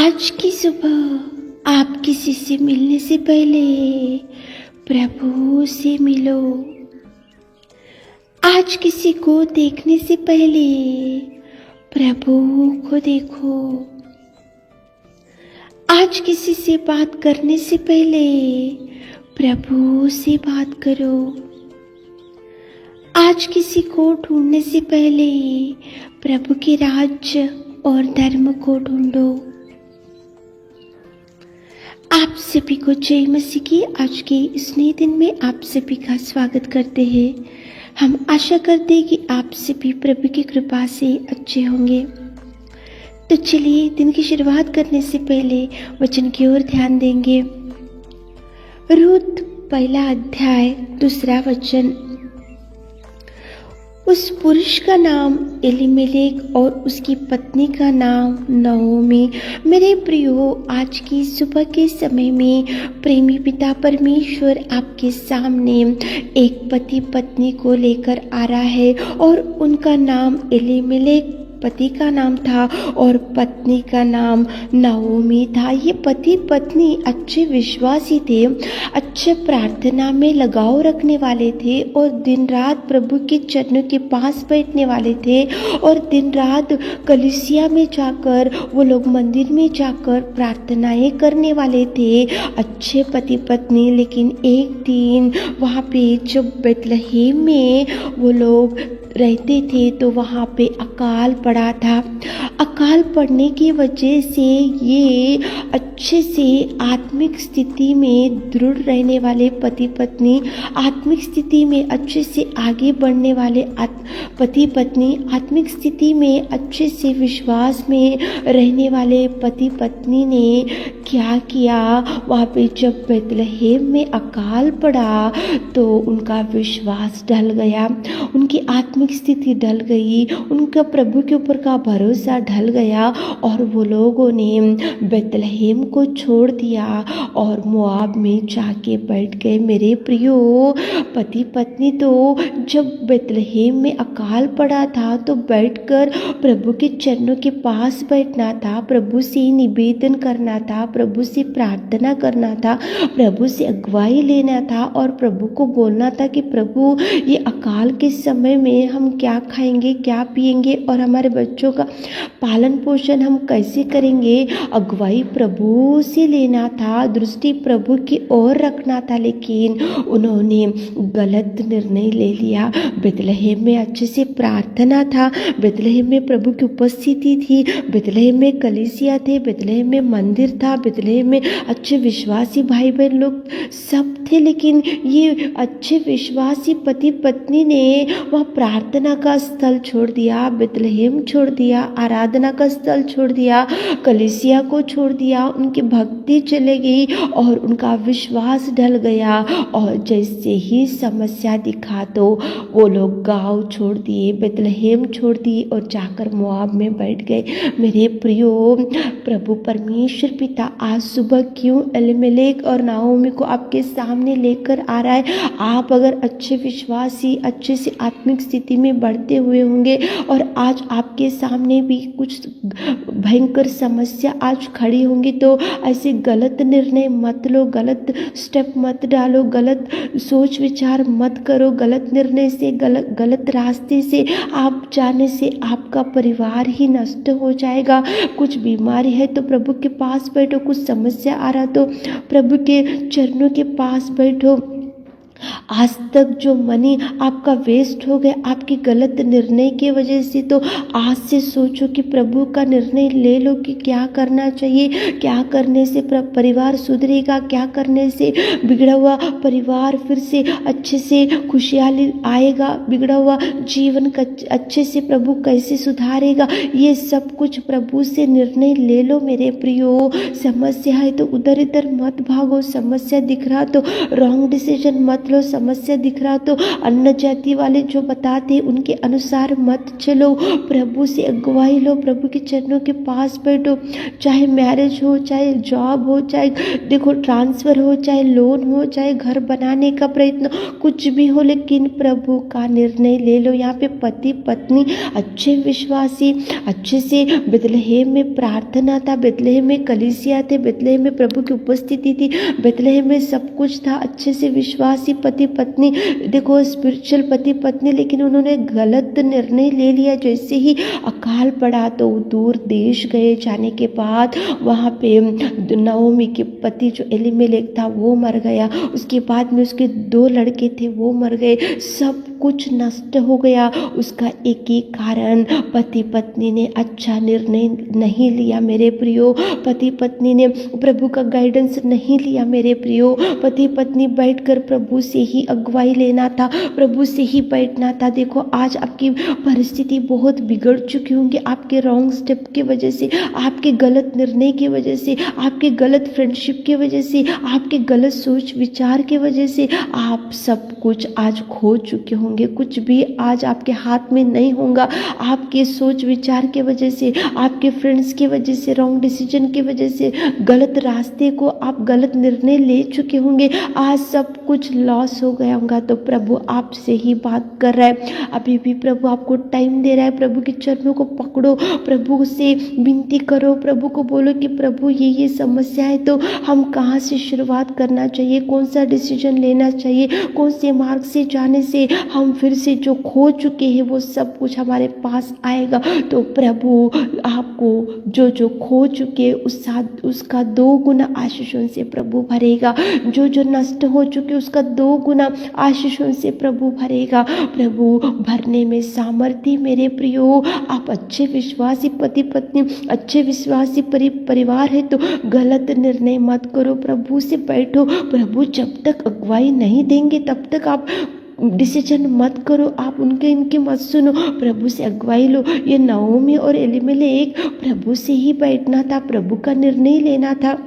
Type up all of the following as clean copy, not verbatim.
आज की सुबह आप किसी से मिलने से पहले प्रभु से मिलो। आज किसी को देखने से पहले प्रभु को देखो। आज किसी से बात करने से पहले प्रभु से बात करो। आज किसी को ढूंढने से पहले प्रभु के राज्य और धर्म को ढूंढो। आप सभी को जय मसीह की आज के इस नए दिन में आप सभी का स्वागत करते हैं। हम आशा करते हैं कि आप सभी प्रभु की कृपा से अच्छे होंगे। तो चलिए दिन की शुरुआत करने से पहले वचन की ओर ध्यान देंगे। रूत पहला अध्याय दूसरा वचन। उस पुरुष का नाम एलीमेलेक और उसकी पत्नी का नाम नओमी। मेरे प्रियो, आज की सुबह के समय में प्रेमी पिता परमेश्वर आपके सामने एक पति पत्नी को लेकर आ रहा है और उनका नाम एलीमेलेक पति का नाम था और पत्नी का नाम नओमी था। ये पति पत्नी अच्छे विश्वासी थे, अच्छे प्रार्थना में लगाव रखने वाले थे और दिन रात प्रभु के चरणों के पास बैठने वाले थे और दिन रात कलीसिया में जाकर वो लोग मंदिर में जाकर प्रार्थनाएं करने वाले थे। अच्छे पति पत्नी। लेकिन एक दिन वहाँ पे जब बेतलहम में वो लोग रहते थे तो वहाँ पे अकाल पड़ा था। अकाल पड़ने की वजह से ये अच्छे से आत्मिक स्थिति में दृढ़ रहने वाले पति पत्नी, आत्मिक स्थिति में अच्छे से आगे बढ़ने वाले पति पत्नी, आत्मिक स्थिति में अच्छे से विश्वास में रहने वाले पति पत्नी ने क्या किया, वहाँ पे जब बेतलहम में अकाल पड़ा तो उनका विश्वास ढल गया, उनकी आत्मिक स्थिति ढल गई, उनका प्रभु के ऊपर का भरोसा ढल गया और वो लोगों ने बेतलहम को छोड़ दिया और मोआब में जाके बैठ गए। मेरे प्रियो, पति पत्नी तो जब बेतलहम में अकाल पड़ा था तो बैठकर प्रभु के चरणों के पास बैठना था, प्रभु से निवेदन करना था, प्रभु से प्रार्थना करना था, प्रभु से अगुवाई लेना था और प्रभु को बोलना था कि प्रभु ये अकाल के समय में हम क्या खाएंगे, क्या पिएंगे और हमारे बच्चों का पालन पोषण हम कैसे करेंगे। अगुवाई प्रभु से लेना था, दृष्टि प्रभु की ओर रखना था। लेकिन उन्होंने गलत निर्णय ले लिया। बेतलहम में अच्छे से प्रार्थना था, बेतलहम में प्रभु की उपस्थिति थी, बेतलहम में कलीसिया थे, बेतलहम में मंदिर था, बेतलहम में अच्छे विश्वासी भाई बहन लोग सब थे। लेकिन ये अच्छे विश्वासी पति पत्नी ने वह प्रार्थना का स्थल छोड़ दिया, बेतलहम छोड़ दिया, आराधना का स्थल छोड़ दिया, कलीसिया को छोड़ दिया, उनकी भक्ति चले गई और उनका विश्वास ढल गया। और जैसे ही समस्या दिखा तो वो लोग गांव छोड़ दिए, बेतलहम छोड़ दिए और जाकर मोआब में बैठ गए। मेरे प्रियो, प्रभु परमेश्वर पिता आज सुबह क्यों एलीमेलेक और नओमी को आपके सामने लेकर आ रहा है। आप अगर अच्छे विश्वासी, अच्छे से आत्मिक स्थिति में बढ़ते हुए होंगे और आज आपके सामने भी कुछ भयंकर समस्या आज खड़ी होंगी तो ऐसे गलत निर्णय मत लो, गलत स्टेप मत डालो, गलत सोच विचार मत करो। गलत निर्णय से, गलत रास्ते से आप जाने से आपका परिवार ही नष्ट हो जाएगा। कुछ बीमारी है तो प्रभु के पास बैठो, कुछ समस्या आ रहा तो प्रभु के चरणों के पास बैठो। आज तक जो मनी आपका वेस्ट हो गया आपकी गलत निर्णय की वजह से, तो आज से सोचो कि प्रभु का निर्णय ले लो कि क्या करना चाहिए, क्या करने से परिवार सुधरेगा, क्या करने से बिगड़ा हुआ परिवार फिर से अच्छे से खुशहाली आएगा, बिगड़ा हुआ जीवन का अच्छे से प्रभु कैसे सुधारेगा। ये सब कुछ प्रभु से निर्णय ले लो मेरे प्रियो। समस्या है तो उधर इधर मत भागो, समस्या दिख रहा तो रॉन्ग डिसीजन मत लो। लो, समस्या दिख रहा तो अन्य जाति वाले जो बताते उनके अनुसार मत चलो, प्रभु से अगुवाई लो, प्रभु के चरणों के पास बैठो। चाहे मैरिज हो, चाहे जॉब हो, चाहे देखो ट्रांसफ़र हो, चाहे लोन हो, चाहे घर बनाने का प्रयत्न, कुछ भी हो, लेकिन प्रभु का निर्णय ले लो। यहाँ पे पति पत्नी अच्छे विश्वासी, अच्छे से बेथलेहम में प्रार्थना था, बेथलेहम में कलीसिया थे, बेथलेहम में प्रभु की उपस्थिति थी, बेथलेहम में सब कुछ था, अच्छे से विश्वासी पति पत्नी, देखो स्पिरिचुअल पति पत्नी, लेकिन उन्होंने गलत निर्णय ले लिया। जैसे ही अकाल पड़ा तो दूर देश गए, जाने के बाद वहाँ पे नओमी के पति जो एलीमेलेक था वो मर गया, उसके बाद में उसके 2 लड़के थे वो मर गए, सब कुछ नष्ट हो गया। उसका एक ही कारण, पति पत्नी ने अच्छा निर्णय नहीं लिया मेरे प्रियो, पति पत्नी ने प्रभु का गाइडेंस नहीं लिया मेरे प्रियो। पति पत्नी बैठकर प्रभु से ही अगुवाई लेना था, प्रभु से ही बैठना था। देखो आज आपकी परिस्थिति बहुत बिगड़ चुकी होंगी, आपके रॉन्ग स्टेप की वजह से, आपके गलत निर्णय की वजह से, आपके गलत फ्रेंडशिप की वजह से, आपके गलत सोच विचार की वजह से आप सब कुछ आज खो चुके होंगे। कुछ भी आज आपके हाथ में नहीं होगा, आपके सोच विचार की वजह से, आपके फ्रेंड्स की वजह से, रॉन्ग डिसीजन की वजह से, गलत रास्ते को आप गलत निर्णय ले चुके होंगे, आज सब कुछ लॉस हो गया होगा। तो प्रभु आपसे ही बात कर रहा है, अभी भी प्रभु आपको टाइम दे रहा है। प्रभु के चरणों को पकड़ो, प्रभु से विनती करो, प्रभु को बोलो कि प्रभु ये समस्या है, तो हम कहाँ से शुरुआत करना चाहिए, कौन सा डिसीजन लेना चाहिए, कौन से मार्ग से जाने से हम फिर से जो खो चुके हैं वो सब कुछ हमारे पास आएगा। तो प्रभु आपको जो जो खो चुके उसका 2 गुना आशीषों से प्रभु भरेगा, जो जो नष्ट हो चुके उसका 2 गुना आशीषों से प्रभु भरेगा। प्रभु भरने में सामर्थ्य मेरे प्रियो। आप अच्छे विश्वासी पति पत्नी, अच्छे विश्वासी परिवार है तो गलत निर्णय मत करो, प्रभु से बैठो। प्रभु जब तक अगुवाई नहीं देंगे तब तक आप डिसीजन मत करो, आप इनके मत सुनो, प्रभु से अगुवाई लो। ये नओमी और एलीमेलेक प्रभु से ही बैठना था, प्रभु का निर्णय लेना था,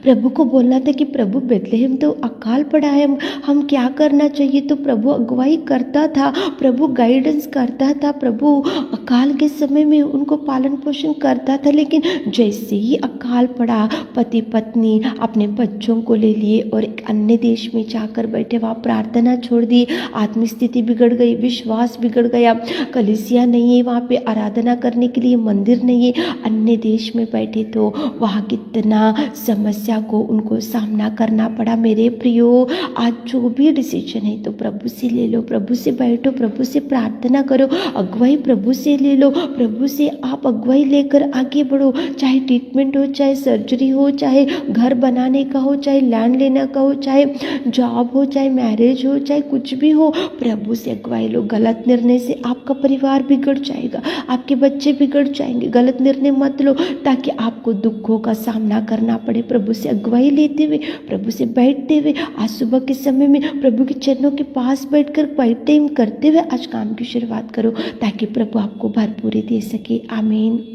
प्रभु को बोलना था कि प्रभु बेथलेहम तो अकाल पड़ा है, हम क्या करना चाहिए। तो प्रभु अगुवाई करता था, प्रभु गाइडेंस करता था, प्रभु अकाल के समय में उनको पालन पोषण करता था। लेकिन जैसे ही अकाल पड़ा, पति पत्नी अपने बच्चों को ले लिए और एक अन्य देश में जाकर बैठे, वहाँ प्रार्थना छोड़ दी, आत्मिक स्थिति बिगड़ गई, विश्वास बिगड़ गया, कलीसिया नहीं है वहाँ पे, आराधना करने के लिए मंदिर नहीं है, अन्य देश में बैठे तो वहाँ कितना समस्या को उनको सामना करना पड़ा। मेरे प्रियो आज जो भी डिसीजन है तो प्रभु से ले लो, प्रभु से बैठो, प्रभु से प्रार्थना करो, अगुवाई प्रभु से ले लो, प्रभु से आप अगुवाई लेकर आगे बढ़ो। चाहे ट्रीटमेंट हो, चाहे सर्जरी हो, चाहे घर बनाने का हो, चाहे लैंड लेने का हो, चाहे जॉब हो, चाहे मैरिज हो, चाहे कुछ भी हो, प्रभु से अगुवाई लो। गलत निर्णय से आपका परिवार बिगड़ जाएगा, आपके बच्चे बिगड़ जाएंगे। गलत निर्णय मत लो ताकि आपको दुखों का सामना करना पड़े। प्रभु से अगुवाई लेते हुए, प्रभु से बैठते हुए, आज सुबह के समय में प्रभु के चरणों के पास बैठकर क्वाइट टाइम करते हुए आज काम की शुरुआत करो, ताकि प्रभु आपको भरपूरी दे सके। आमीन।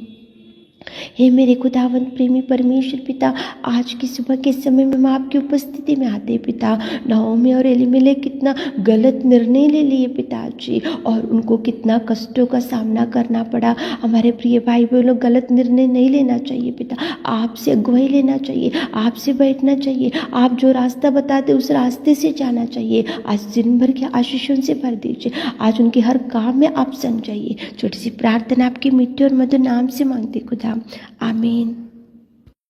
हे मेरे खुदावंत प्रेमी परमेश्वर पिता, आज की सुबह के समय में मैं आपकी उपस्थिति में आते पिता, नओमी और एलीमेलेक कितना गलत निर्णय ले लिए पिताजी, और उनको कितना कष्टों का सामना करना पड़ा। हमारे प्रिय भाई बहनों, गलत निर्णय नहीं लेना चाहिए पिता, आपसे अगुवाई लेना चाहिए, आपसे बैठना चाहिए, आप जो रास्ता बताते उस रास्ते से जाना चाहिए। आज दिन भर के आशीषों से भर दीजिए, आज उनके हर काम में आप संग जाइए। छोटी सी प्रार्थना आपके मीठे और मधुर नाम से मांगते खुदा, आमीन।